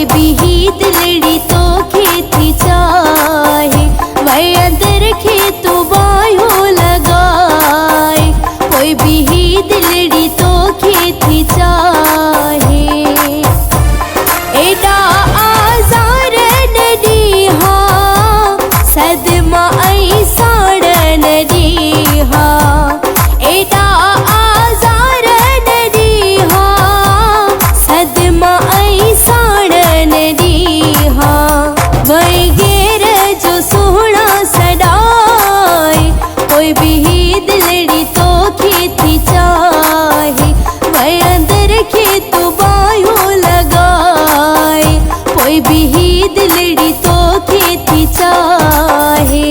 कोई भी ही दिलड़ी तो खेती चाहे, वह अंदर खेत वायु लगाए। कोई भी ही दिलड़ी तो खेती चाहे, एडा आजार नदीहा सदमा आई साड़ नदीहा। एडा आजार नदीहा सदमा आई साड़ नदीहा। वही गेर जो सोहना सदाए, कोई भी ही दिलड़ी तो खेती चाहे, वह अंदर खेत वायु लगाए। कोई भी ही दिलड़ी तो खेती चाहे।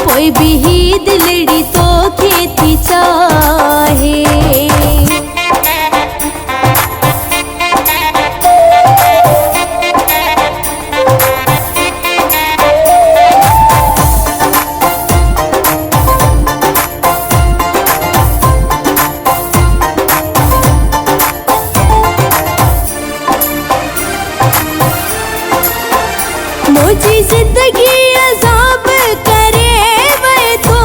कोई भी ही दिलड़ी तो खेती चाहे। मुझे जिंदगी अज़ाब करे वह तो,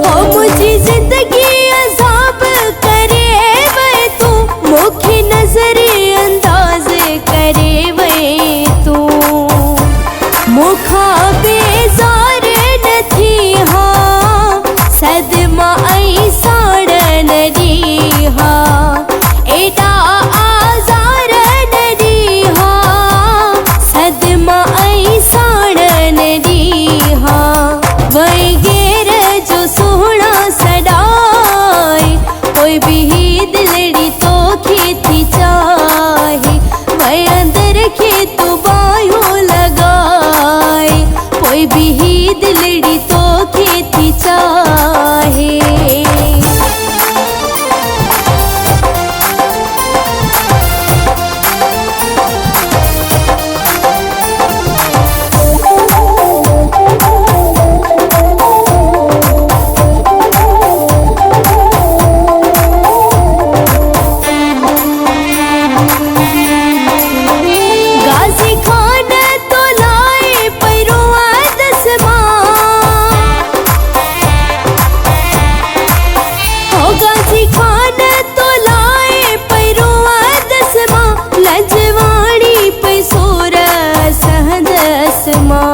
हो मुझे जिंदगी अज़ाब करे वह तो। मुखी नजर अंदाज करे वह तो, मुखा बेजार नथी हाँ सदमा आई साड़ नदीहा। एडा वही गेर जो सोहना सदाए, कोई भी ही दिलड़ी तो खेती चाहे, वह अंदर खेत वायु लगाए। कोई भी ही दिलड़ी तो खेती चाहे। लजवाणी पे सोर सहदस मां।